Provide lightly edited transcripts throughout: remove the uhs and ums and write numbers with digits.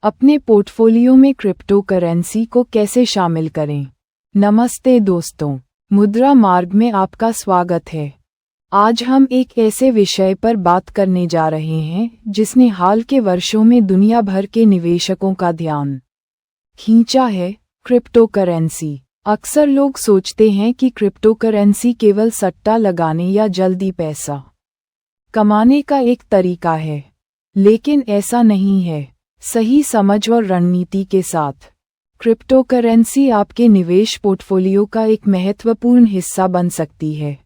अपने पोर्टफोलियो में crypto currency को कैसे शामिल करें। नमस्ते दोस्तों, मुद्रा मार्ग में आपका स्वागत है। आज हम एक ऐसे विषय पर बात करने जा रहे हैं जिसने हाल के वर्षों में दुनिया भर के निवेशकों का ध्यान खींचा है, क्रिप्टो करेंसी। अक्सर लोग सोचते हैं कि क्रिप्टो करेंसी केवल सट्टा लगाने या जल्दी पैसा कमाने का एक तरीका है, लेकिन ऐसा नहीं है। सही समझ और रणनीति के साथ क्रिप्टो करेंसी आपके निवेश पोर्टफोलियो का एक महत्वपूर्ण हिस्सा बन सकती है।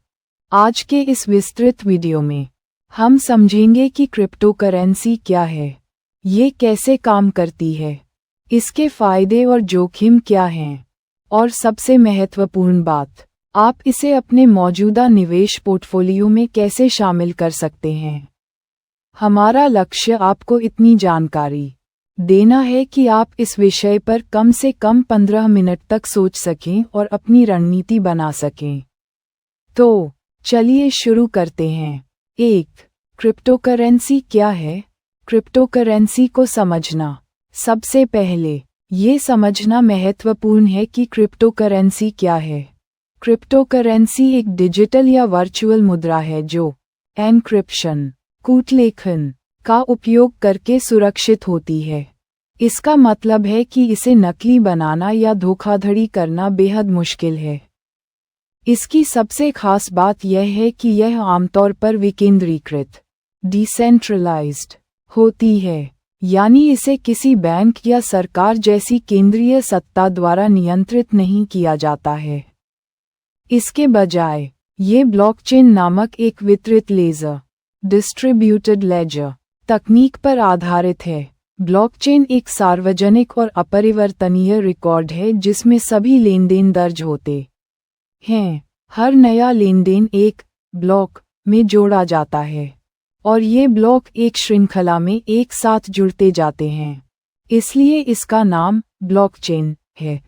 आज के इस विस्तृत वीडियो में हम समझेंगे कि क्रिप्टो करेंसी क्या है, ये कैसे काम करती है, इसके फायदे और जोखिम क्या हैं, और सबसे महत्वपूर्ण बात, आप इसे अपने मौजूदा निवेश पोर्टफोलियो में कैसे शामिल कर सकते हैं। हमारा लक्ष्य आपको इतनी जानकारी देना है कि आप इस विषय पर कम से कम 15 मिनट तक सोच सकें और अपनी रणनीति बना सकें। तो चलिए शुरू करते हैं। 1. क्रिप्टो करेंसी क्या है? क्रिप्टो करेंसी को समझना। सबसे पहले ये समझना महत्वपूर्ण है कि क्रिप्टो करेंसी क्या है। क्रिप्टो करेंसी एक डिजिटल या वर्चुअल मुद्रा है जो एन्क्रिप्शन कूटलेखन का उपयोग करके सुरक्षित होती है। इसका मतलब है कि इसे नकली बनाना या धोखाधड़ी करना बेहद मुश्किल है। इसकी सबसे खास बात यह है कि यह आमतौर पर विकेंद्रीकृत डिसेंट्रलाइज्ड होती है, यानी इसे किसी बैंक या सरकार जैसी केंद्रीय सत्ता द्वारा नियंत्रित नहीं किया जाता है। इसके बजाय ये ब्लॉकचेन नामक एक वितरित लेजर डिस्ट्रीब्यूटेड लेजर तकनीक पर आधारित है। ब्लॉकचेन एक सार्वजनिक और अपरिवर्तनीय रिकॉर्ड है जिसमें सभी लेनदेन दर्ज होते हैं। हर नया लेनदेन एक ब्लॉक में जोड़ा जाता है और ये ब्लॉक एक श्रृंखला में एक साथ जुड़ते जाते हैं, इसलिए इसका नाम ब्लॉकचेन है।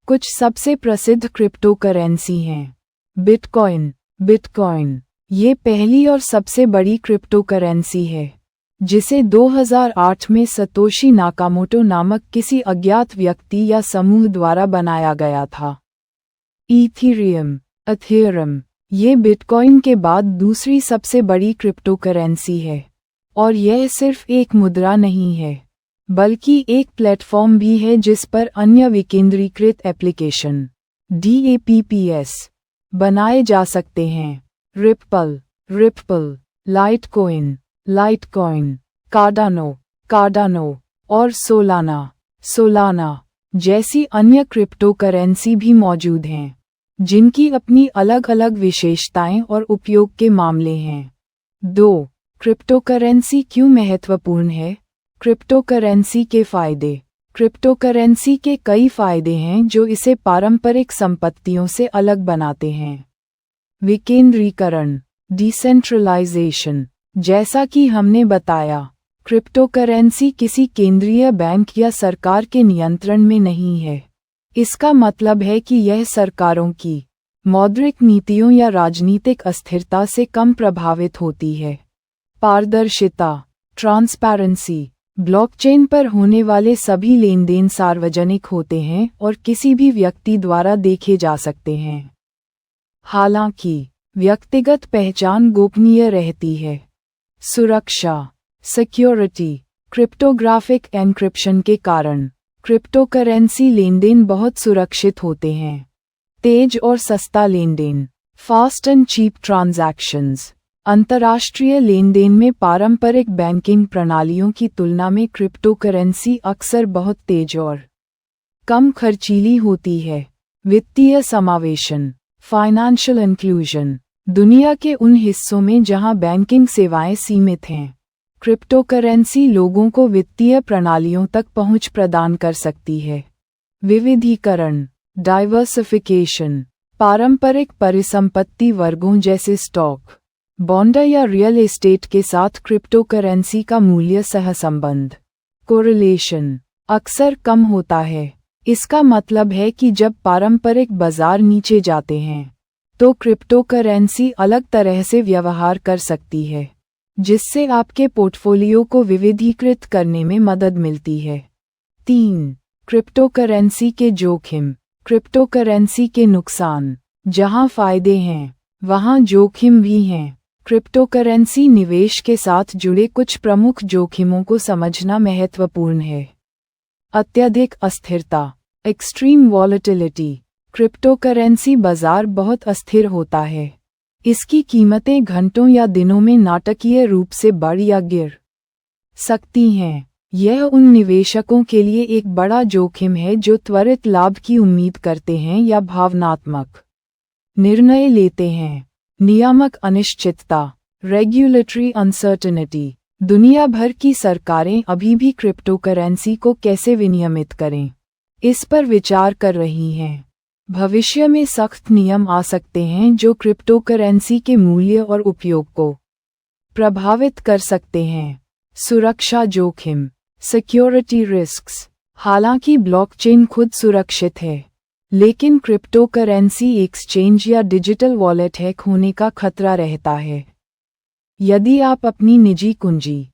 कुछ सबसे प्रसिद्ध क्रिप्टो करेंसी हैं। बिटकॉइन ये पहली और सबसे बड़ी क्रिप्टो करेंसी है, जिसे 2008 में सतोशी नाकामोटो नामक किसी अज्ञात व्यक्ति या समूह द्वारा बनाया गया था। इथेरियम ये बिटकॉइन के बाद दूसरी सबसे बड़ी क्रिप्टो करेंसी है, और यह सिर्फ एक मुद्रा नहीं है, बल्कि एक प्लेटफॉर्म भी है जिस पर अन्य विकेंद्रीकृत एप्लीकेशन DApps बनाए जा सकते हैं। रिप्पल, लाइटकॉइन, कार्डानो और सोलाना जैसी अन्य क्रिप्टो करेंसी भी मौजूद हैं, जिनकी अपनी अलग अलग विशेषताएं और उपयोग के मामले हैं। 2. क्रिप्टो करेंसी क्यों महत्वपूर्ण है? क्रिप्टो करेंसी के फायदे। क्रिप्टो करेंसी के कई फायदे हैं जो इसे पारंपरिक संपत्तियों से अलग बनाते हैं। विकेंद्रीकरण डिसेंट्रलाइजेशन। जैसा कि हमने बताया, क्रिप्टो करेंसी किसी केंद्रीय बैंक या सरकार के नियंत्रण में नहीं है। इसका मतलब है कि यह सरकारों की मौद्रिक नीतियों या राजनीतिक अस्थिरता से कम प्रभावित होती है। पारदर्शिता ट्रांसपेरेंसी। ब्लॉकचेन पर होने वाले सभी लेनदेन सार्वजनिक होते हैं और किसी भी व्यक्ति द्वारा देखे जा सकते हैं। हालांकि व्यक्तिगत पहचान गोपनीय रहती है। सुरक्षा सिक्योरिटी। क्रिप्टोग्राफिक एन्क्रिप्शन के कारण क्रिप्टो करेंसी लेनदेन बहुत सुरक्षित होते हैं। तेज और सस्ता लेनदेन फास्ट एंड चीप ट्रांजैक्शंस। अंतर्राष्ट्रीय लेनदेन में पारंपरिक बैंकिंग प्रणालियों की तुलना में क्रिप्टो करेंसी अक्सर बहुत तेज और कम खर्चीली होती है। वित्तीय समावेशन फाइनेंशियल इंक्लूजन। दुनिया के उन हिस्सों में जहां बैंकिंग सेवाएं सीमित हैं, क्रिप्टो करेंसी लोगों को वित्तीय प्रणालियों तक पहुंच प्रदान कर सकती है। विविधीकरण डाइवर्सिफिकेशन। पारंपरिक परिसंपत्ति वर्गों जैसे स्टॉक, बॉन्ड या रियल एस्टेट के साथ क्रिप्टो करेंसी का मूल्य सहसंबंध कोरिलेशन अक्सर कम होता है। इसका मतलब है कि जब पारंपरिक बाजार नीचे जाते हैं, तो क्रिप्टो करेंसी अलग तरह से व्यवहार कर सकती है, जिससे आपके पोर्टफोलियो को विविधीकृत करने में मदद मिलती है। 3. क्रिप्टोकरेंसी के जोखिम। क्रिप्टोकरेंसी के नुकसान। जहां फायदे हैं वहां जोखिम भी हैं। क्रिप्टोकरेंसी निवेश के साथ जुड़े कुछ प्रमुख जोखिमों को समझना महत्वपूर्ण है। अत्यधिक अस्थिरता, एक्सट्रीम वॉलेटिलिटी। क्रिप्टोकरेंसी बाजार बहुत अस्थिर होता है। इसकी कीमतें घंटों या दिनों में नाटकीय रूप से बढ़ या गिर सकती हैं। यह उन निवेशकों के लिए एक बड़ा जोखिम है जो त्वरित लाभ की उम्मीद करते हैं या भावनात्मक निर्णय लेते हैं। नियामक अनिश्चितता, रेगुलेटरी अनसर्टेनिटी। दुनिया भर की सरकारें अभी भी क्रिप्टोकरेंसी को कैसे विनियमित करें, इस पर विचार कर रही हैं। भविष्य में सख्त नियम आ सकते हैं जो क्रिप्टोकरेंसी के मूल्य और उपयोग को प्रभावित कर सकते हैं। सुरक्षा जोखिम, सिक्योरिटी रिस्क्स। हालांकि ब्लॉकचेन खुद सुरक्षित है, लेकिन क्रिप्टोकरेंसी एक्सचेंज या डिजिटल वॉलेट हैक होने का खतरा रहता है। यदि आप अपनी निजी कुंजी,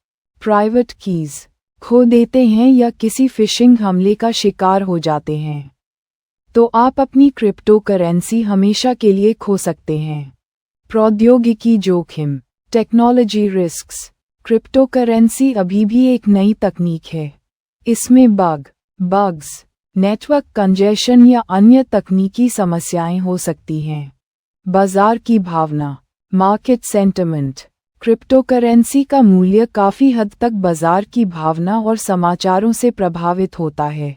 प्राइवेट कीज खो देते हैं या किसी फिशिंग हमले का शिकार हो जाते हैं, तो आप अपनी क्रिप्टोकरेंसी हमेशा के लिए खो सकते हैं। प्रौद्योगिकी जोखिम, टेक्नोलॉजी रिस्क्स। क्रिप्टोकरेंसी अभी भी एक नई तकनीक है। इसमें बग्स, नेटवर्क कंजेशन या अन्य तकनीकी समस्याएं हो सकती हैं। बाजार की भावना, मार्केट सेंटिमेंट। क्रिप्टोकरेंसी का मूल्य काफ़ी हद तक बाजार की भावना और समाचारों से प्रभावित होता है।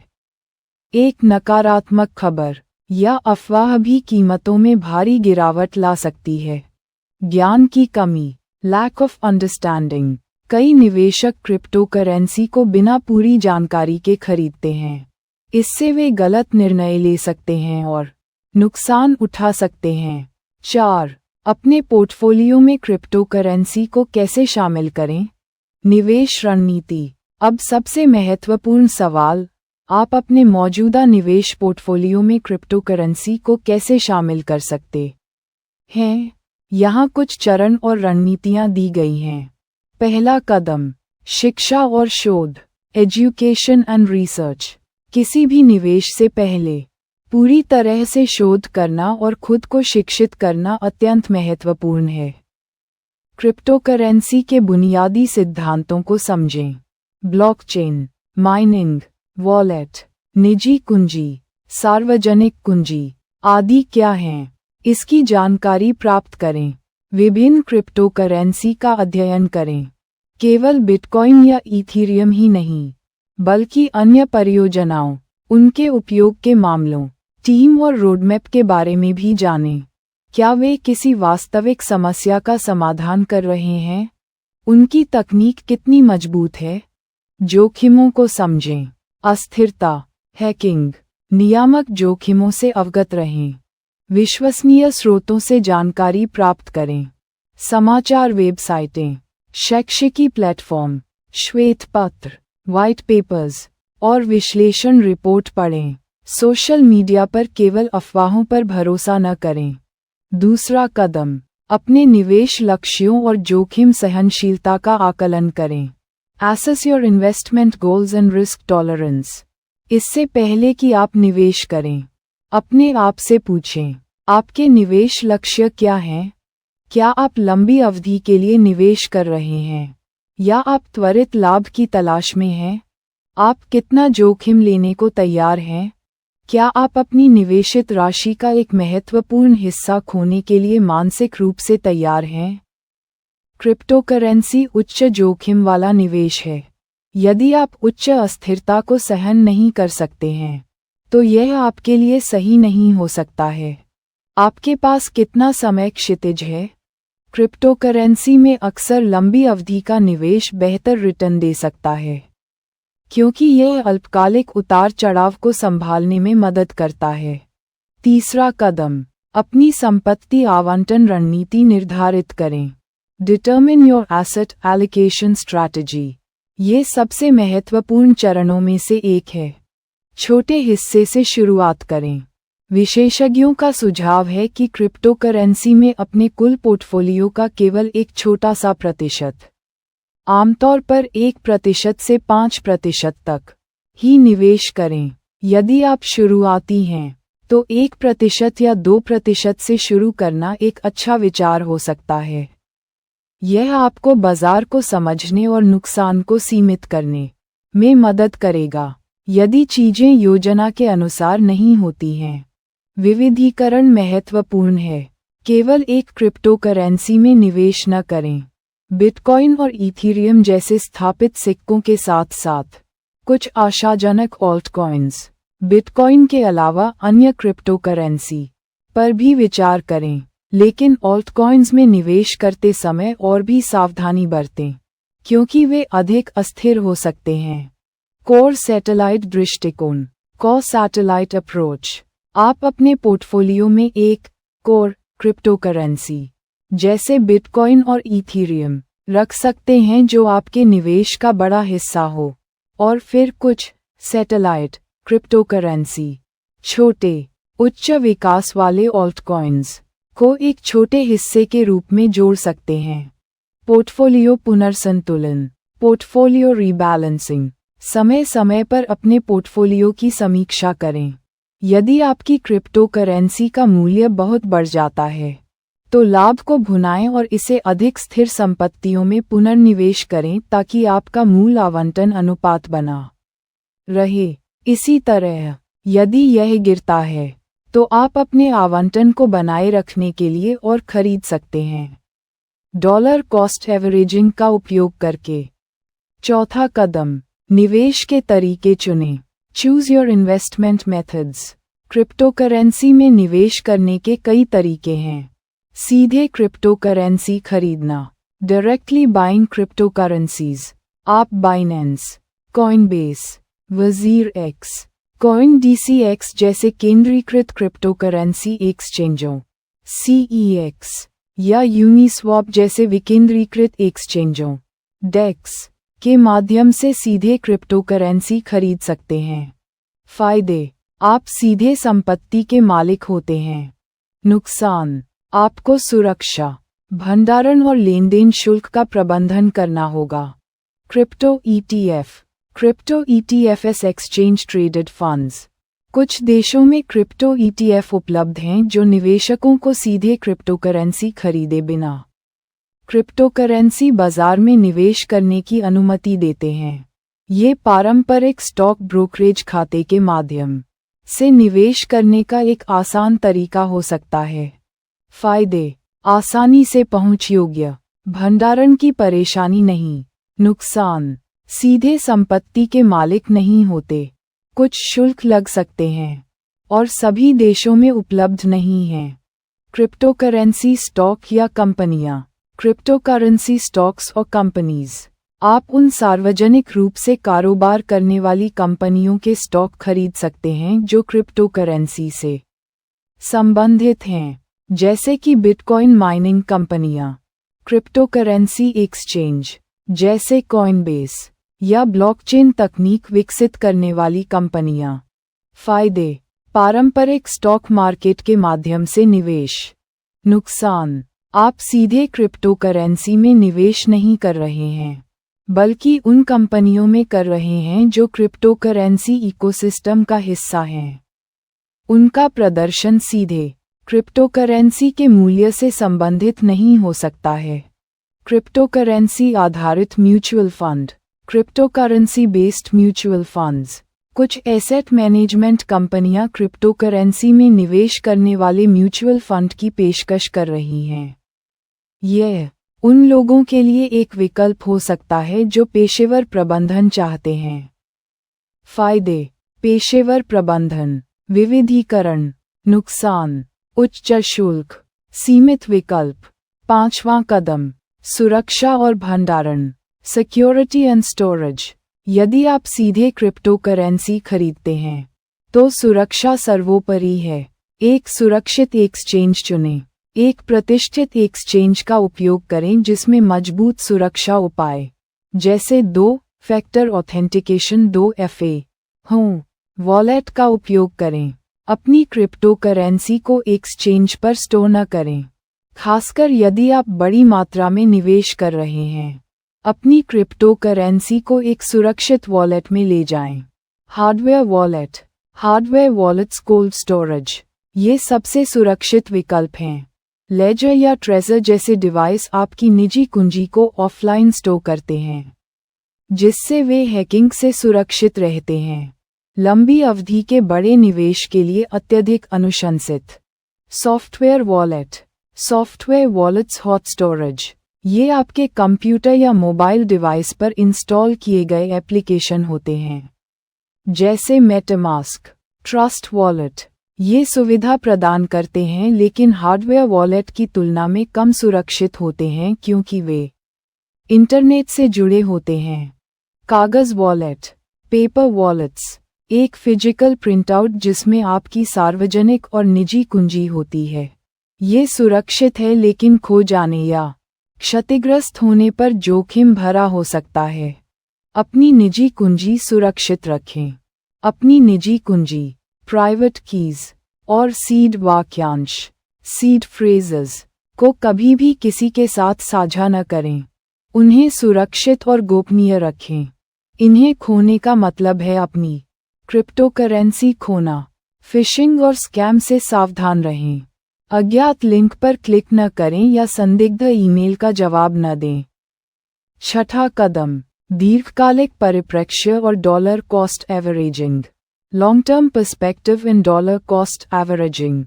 एक नकारात्मक खबर या अफवाह भी कीमतों में भारी गिरावट ला सकती है। ज्ञान की कमी, लैक ऑफ अंडरस्टैंडिंग। कई निवेशक क्रिप्टोकरेंसी को बिना पूरी जानकारी के खरीदते हैं। इससे वे गलत निर्णय ले सकते हैं और नुकसान उठा सकते हैं। 4. अपने पोर्टफोलियो में क्रिप्टोकरेंसी को कैसे शामिल करें? निवेश रणनीति। अब सबसे महत्वपूर्ण सवाल, आप अपने मौजूदा निवेश पोर्टफोलियो में क्रिप्टोकरेंसी को कैसे शामिल कर सकते हैं? यहाँ कुछ चरण और रणनीतियाँ दी गई हैं। पहला कदम, शिक्षा और शोध, एजुकेशन एंड रिसर्च। किसी भी निवेश से पहले पूरी तरह से शोध करना और खुद को शिक्षित करना अत्यंत महत्वपूर्ण है। क्रिप्टोकरेंसी के बुनियादी सिद्धांतों को समझें। ब्लॉकचेन, माइनिंग, वॉलेट, निजी कुंजी, सार्वजनिक कुंजी आदि क्या हैं, इसकी जानकारी प्राप्त करें। विभिन्न क्रिप्टोकरेंसी का अध्ययन करें। केवल बिटकॉइन या इथीरियम ही नहीं, बल्कि अन्य परियोजनाओं, उनके उपयोग के मामलों, टीम और रोडमैप के बारे में भी जानें। क्या वे किसी वास्तविक समस्या का समाधान कर रहे हैं? उनकी तकनीक कितनी मजबूत है? जोखिमों को समझें। अस्थिरता, हैकिंग, नियामक जोखिमों से अवगत रहें। विश्वसनीय स्रोतों से जानकारी प्राप्त करें। समाचार वेबसाइटें, शैक्षिकी प्लेटफॉर्म, श्वेत पत्र, व्हाइट पेपर्स और विश्लेषण रिपोर्ट पढ़ें। सोशल मीडिया पर केवल अफवाहों पर भरोसा न करें। दूसरा कदम, अपने निवेश लक्ष्यों और जोखिम सहनशीलता का आकलन करें। Assess your investment goals and risk tolerance। इससे पहले कि आप निवेश करें, अपने आप से पूछें, आपके निवेश लक्ष्य क्या हैं? क्या आप लंबी अवधि के लिए निवेश कर रहे हैं या आप त्वरित लाभ की तलाश में हैं? आप कितना जोखिम लेने को तैयार हैं? क्या आप अपनी निवेशित राशि का एक महत्वपूर्ण हिस्सा खोने के लिए मानसिक रूप से तैयार हैं? क्रिप्टोकरेंसी उच्च जोखिम वाला निवेश है। यदि आप उच्च अस्थिरता को सहन नहीं कर सकते हैं, तो यह आपके लिए सही नहीं हो सकता है। आपके पास कितना समय क्षितिज है? क्रिप्टोकरेंसी में अक्सर लंबी अवधि का निवेश बेहतर रिटर्न दे सकता है, क्योंकि यह अल्पकालिक उतार चढ़ाव को संभालने में मदद करता है। तीसरा कदम, अपनी संपत्ति आवंटन रणनीति निर्धारित करें। Determine your asset allocation strategy। ये सबसे महत्वपूर्ण चरणों में से एक है। छोटे हिस्से से शुरुआत करें। विशेषज्ञों का सुझाव है कि क्रिप्टोकरेंसी में अपने कुल पोर्टफोलियो का केवल एक छोटा सा प्रतिशत, आमतौर पर 1% से 5% तक ही निवेश करें। यदि आप शुरुआती हैं तो 1% या 2% से शुरू करना एक अच्छा विचार हो सकता है। यह आपको बाजार को समझने और नुकसान को सीमित करने में मदद करेगा। यदि चीजें योजना के अनुसार नहीं होती हैं, विविधीकरण महत्वपूर्ण है। केवल एक क्रिप्टोकरेंसी में निवेश न करें। बिटकॉइन और इथेरियम जैसे स्थापित सिक्कों के साथ साथ कुछ आशाजनक ऑल्टकॉइन्स, बिटकॉइन के अलावा अन्य क्रिप्टोकरेंसी पर भी विचार करें, लेकिन ऑल्टकॉइन्स में निवेश करते समय और भी सावधानी बरतें, क्योंकि वे अधिक अस्थिर हो सकते हैं। कोर सैटेलाइट दृष्टिकोण, कोर सैटेलाइट अप्रोच। आप अपने पोर्टफोलियो में एक कोर क्रिप्टोकरेंसी जैसे बिटकॉइन और इथेरियम रख सकते हैं जो आपके निवेश का बड़ा हिस्सा हो, और फिर कुछ सैटेलाइट क्रिप्टोकरेंसी, छोटे उच्च विकास वाले ऑल्टकॉइन्स को एक छोटे हिस्से के रूप में जोड़ सकते हैं। पोर्टफोलियो पुनर्संतुलन, पोर्टफोलियो रीबैलेंसिंग। समय समय पर अपने पोर्टफोलियो की समीक्षा करें। यदि आपकी क्रिप्टोकरेंसी का मूल्य बहुत बढ़ जाता है, तो लाभ को भुनाएं और इसे अधिक स्थिर संपत्तियों में पुनर्निवेश करें ताकि आपका मूल आवंटन अनुपात बना रहे। इसी तरह, यदि यह गिरता है, तो आप अपने आवंटन को बनाए रखने के लिए और खरीद सकते हैं। डॉलर कॉस्ट एवरेजिंग का उपयोग करके। चौथा कदम, निवेश के तरीके चुनें। Choose your investment methods. Cryptocurrency में निवेश करने के कई तरीके हैं। सीधे क्रिप्टोकरेंसी खरीदना, डायरेक्टली बाइंग क्रिप्टोकरेंसीज। आप बाइनेंस, कॉइनबेस, वजीर एक्स, CoinDCX जैसे केंद्रीकृत क्रिप्टोकरेंसी एक्सचेंजों, CEX या यूनिस्वैप जैसे विकेंद्रीकृत एक्सचेंजों, DEX के माध्यम से सीधे क्रिप्टोकरेंसी खरीद सकते हैं। फायदे, आप सीधे संपत्ति के मालिक होते हैं। नुकसान, आपको सुरक्षा, भंडारण और लेनदेन शुल्क का प्रबंधन करना होगा। Crypto ETFs exchange traded funds. कुछ देशों में क्रिप्टो ETF उपलब्ध हैं जो निवेशकों को सीधे क्रिप्टोकरेंसी खरीदे बिना क्रिप्टोकरेंसी बाजार में निवेश करने की अनुमति देते हैं। ये पारंपरिक स्टॉक ब्रोकरेज खाते के माध्यम से निवेश करने का एक आसान तरीका हो सकता है। फायदे, आसानी से पहुंच योग्य, भंडारण की परेशानी नहीं। नुकसान, सीधे संपत्ति के मालिक नहीं होते, कुछ शुल्क लग सकते हैं, और सभी देशों में उपलब्ध नहीं हैं। क्रिप्टोकरेंसी स्टॉक या कंपनियां। क्रिप्टोकरेंसी स्टॉक्स और कंपनीज। आप उन सार्वजनिक रूप से कारोबार करने वाली कंपनियों के स्टॉक खरीद सकते हैं जो क्रिप्टोकरेंसी से संबंधित हैं, जैसे कि बिटकॉइन माइनिंग कंपनियां, क्रिप्टोकरेंसी एक्सचेंज जैसे कॉइनबेस, या ब्लॉकचेन तकनीक विकसित करने वाली कंपनियां। फायदे, पारंपरिक स्टॉक मार्केट के माध्यम से निवेश। नुकसान, आप सीधे क्रिप्टोकरेंसी में निवेश नहीं कर रहे हैं, बल्कि उन कंपनियों में कर रहे हैं जो क्रिप्टोकरेंसी इकोसिस्टम का हिस्सा हैं। उनका प्रदर्शन सीधे क्रिप्टोकरेंसी के मूल्य से संबंधित नहीं हो सकता है। क्रिप्टोकरेंसी आधारित mutual fund. Cryptocurrency based mutual funds. कुछ एसेट मैनेजमेंट कंपनियां क्रिप्टोकरेंसी में निवेश करने वाले म्यूचुअल फंड की पेशकश कर रही हैं। यह उन लोगों के लिए एक विकल्प हो सकता है जो पेशेवर प्रबंधन चाहते हैं। फायदे, पेशेवर प्रबंधन, विविधीकरण। नुकसान, उच्च शुल्क, सीमित विकल्प। पांचवां कदम, सुरक्षा और भंडारण, सिक्योरिटी एंड स्टोरेज। यदि आप सीधे क्रिप्टोकरेंसी खरीदते हैं, तो सुरक्षा सर्वोपरि है। एक सुरक्षित एक्सचेंज चुनें। एक प्रतिष्ठित एक्सचेंज का उपयोग करें जिसमें मजबूत सुरक्षा उपाय, जैसे 2 फैक्टर ऑथेंटिकेशन 2FA हों। वॉलेट का उपयोग करें। अपनी क्रिप्टोकरेंसी को एक्सचेंज पर स्टोर न करें, खासकर यदि आप बड़ी मात्रा में निवेश कर रहे हैं। अपनी क्रिप्टोकरेंसी को एक सुरक्षित वॉलेट में ले जाएं। Hardware wallet. Hardware wallets cold storage, ये सबसे सुरक्षित विकल्प हैं। लेजर या ट्रेजर जैसे डिवाइस आपकी निजी कुंजी को ऑफलाइन स्टोर करते हैं, जिससे वे हैकिंग से सुरक्षित रहते हैं। लंबी अवधि के बड़े निवेश के लिए अत्यधिक अनुशंसित। Software wallet. Software wallets hot storage, ये आपके कंप्यूटर या मोबाइल डिवाइस पर इंस्टॉल किए गए एप्लीकेशन होते हैं, जैसे मेटामास्क, ट्रस्ट वॉलेट। ये सुविधा प्रदान करते हैं लेकिन हार्डवेयर वॉलेट की तुलना में कम सुरक्षित होते हैं क्योंकि वे इंटरनेट से जुड़े होते हैं। कागज़ वॉलेट। पेपर वॉलेट्स, एक फिजिकल प्रिंटआउट जिसमें आपकी सार्वजनिक और निजी कुंजी होती है। ये सुरक्षित है लेकिन खो जाने या क्षतिग्रस्त होने पर जोखिम भरा हो सकता है। अपनी निजी कुंजी सुरक्षित रखें। अपनी निजी कुंजी, प्राइवेट कीज और सीड वाक्यांश, सीड फ्रेजेस को कभी भी किसी के साथ साझा न करें। उन्हें सुरक्षित और गोपनीय रखें। इन्हें खोने का मतलब है अपनी क्रिप्टोकरेंसी खोना। फिशिंग और स्कैम से सावधान रहें। अज्ञात लिंक पर क्लिक न करें या संदिग्ध ईमेल का जवाब न दें। छठा कदम, दीर्घकालिक परिप्रेक्ष्य और dollar cost averaging. Long term perspective in dollar cost averaging.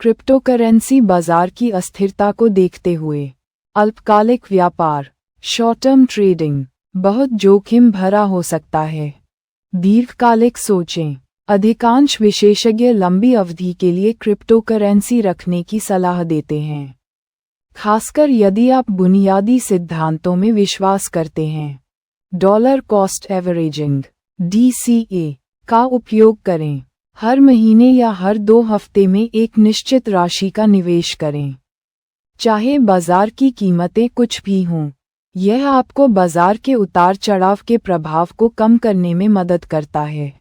Cryptocurrency बाजार की अस्थिरता को देखते हुए अल्पकालिक व्यापार, शॉर्ट टर्म ट्रेडिंग बहुत जोखिम भरा हो सकता है। दीर्घकालिक सोचें। अधिकांश विशेषज्ञ लंबी अवधि के लिए क्रिप्टोकरेंसी रखने की सलाह देते हैं, खासकर यदि आप बुनियादी सिद्धांतों में विश्वास करते हैं। डॉलर कॉस्ट एवरेजिंग (DCA) का उपयोग करें। हर महीने या हर 2 हफ्ते में एक निश्चित राशि का निवेश करें, चाहे बाजार की कीमतें कुछ भी हों। यह आपको बाजार के उतार चढ़ाव के प्रभाव को कम करने में मदद करता है।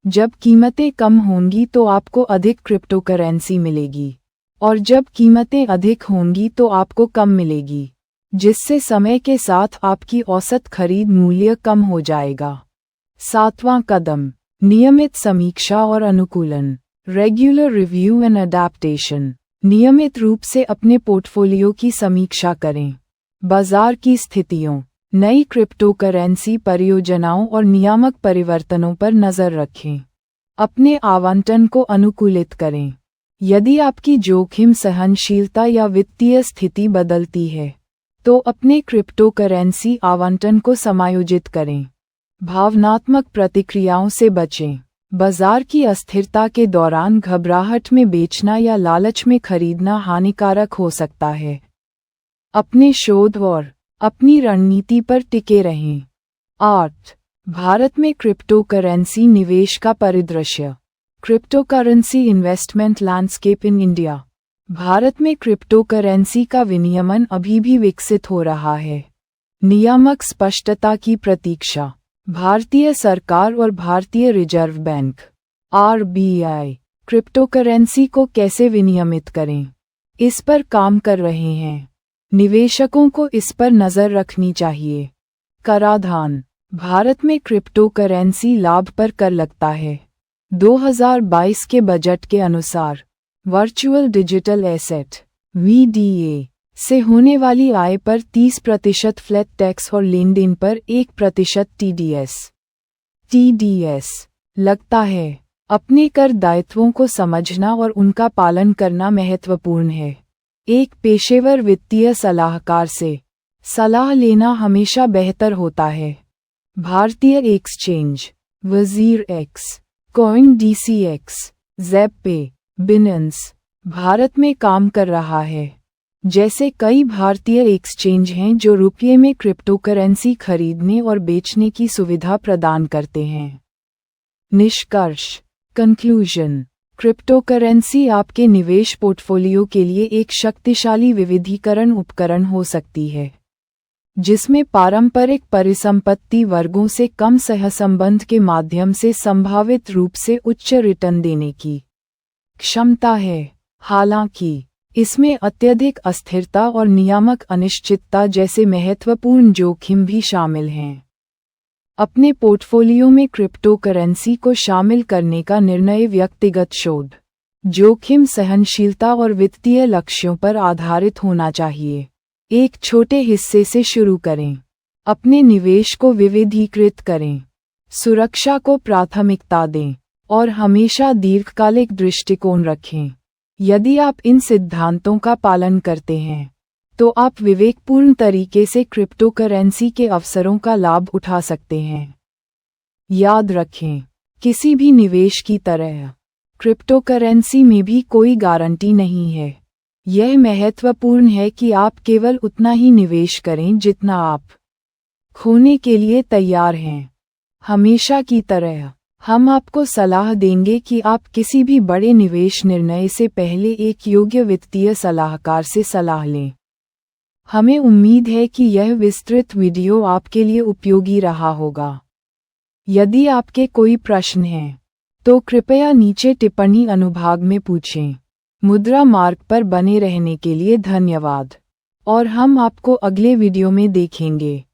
जब कीमतें कम होंगी तो आपको अधिक क्रिप्टोकरेंसी मिलेगी, और जब कीमतें अधिक होंगी तो आपको कम मिलेगी, जिससे समय के साथ आपकी औसत खरीद मूल्य कम हो जाएगा। 7वां कदम, नियमित समीक्षा और अनुकूलन। Regular review and adaptation. नियमित रूप से अपने पोर्टफोलियो की समीक्षा करें। बाजार की स्थितियों, नई क्रिप्टोकरेंसी परियोजनाओं और नियामक परिवर्तनों पर नज़र रखें। अपने आवंटन को अनुकूलित करें। यदि आपकी जोखिम सहनशीलता या वित्तीय स्थिति बदलती है, तो अपने क्रिप्टोकरेंसी आवंटन को समायोजित करें। भावनात्मक प्रतिक्रियाओं से बचें। बाजार की अस्थिरता के दौरान घबराहट में बेचना या लालच में खरीदना हानिकारक हो सकता है। अपने शोध और अपनी रणनीति पर टिके रहें। 8. भारत में क्रिप्टोकरेंसी निवेश का परिदृश्य। Cryptocurrency investment landscape in India. Bharat में क्रिप्टोकरेंसी का विनियमन अभी भी विकसित हो रहा है। नियामक स्पष्टता की प्रतीक्षा। भारतीय सरकार और भारतीय रिजर्व बैंक (RBI) क्रिप्टोकरेंसी को कैसे विनियमित करें, इस पर काम कर रहे हैं। निवेशकों को इस पर नज़र रखनी चाहिए। कराधान। भारत में क्रिप्टोकरेंसी लाभ पर कर लगता है। 2022 के बजट के अनुसार वर्चुअल डिजिटल एसेट (VDA) से होने वाली आय पर 30% फ्लैट टैक्स और लेनदेन पर 1% TDS लगता है। अपने कर दायित्वों को समझना और उनका पालन करना महत्वपूर्ण है। एक पेशेवर वित्तीय सलाहकार से सलाह लेना हमेशा बेहतर होता है। भारतीय एक्सचेंज, वजीर एक्स, CoinDCX, ज़ेपपे, बिनेंस भारत में काम कर रहा है। जैसे कई भारतीय एक्सचेंज हैं जो रुपये में क्रिप्टोकरेंसी खरीदने और बेचने की सुविधा प्रदान करते हैं। निष्कर्ष, कंक्लूजन। क्रिप्टोकरेंसी आपके निवेश पोर्टफोलियो के लिए एक शक्तिशाली विविधीकरण उपकरण हो सकती है, जिसमें पारंपरिक परिसंपत्ति वर्गों से कम सहसंबंध के माध्यम से संभावित रूप से उच्च रिटर्न देने की क्षमता है। हालांकि इसमें अत्यधिक अस्थिरता और नियामक अनिश्चितता जैसे महत्वपूर्ण जोखिम भी शामिल हैं। अपने पोर्टफोलियो में क्रिप्टो करेंसी को शामिल करने का निर्णय व्यक्तिगत शोध, जोखिम सहनशीलता और वित्तीय लक्ष्यों पर आधारित होना चाहिए। एक छोटे हिस्से से शुरू करें। अपने निवेश को विविधीकृत करें। सुरक्षा को प्राथमिकता दें और हमेशा दीर्घकालिक दृष्टिकोण रखें। यदि आप इन सिद्धांतों का पालन करते हैं तो आप विवेकपूर्ण तरीके से क्रिप्टो करेंसी के अवसरों का लाभ उठा सकते हैं। याद रखें, किसी भी निवेश की तरह क्रिप्टो करेंसी में भी कोई गारंटी नहीं है। यह महत्वपूर्ण है कि आप केवल उतना ही निवेश करें जितना आप खोने के लिए तैयार हैं। हमेशा की तरह हम आपको सलाह देंगे कि आप किसी भी बड़े निवेश निर्णय से पहले एक योग्य वित्तीय सलाहकार से सलाह लें। हमें उम्मीद है कि यह विस्तृत वीडियो आपके लिए उपयोगी रहा होगा। यदि आपके कोई प्रश्न हैं तो कृपया नीचे टिप्पणी अनुभाग में पूछें। मुद्रा मार्ग पर बने रहने के लिए धन्यवाद और हम आपको अगले वीडियो में देखेंगे।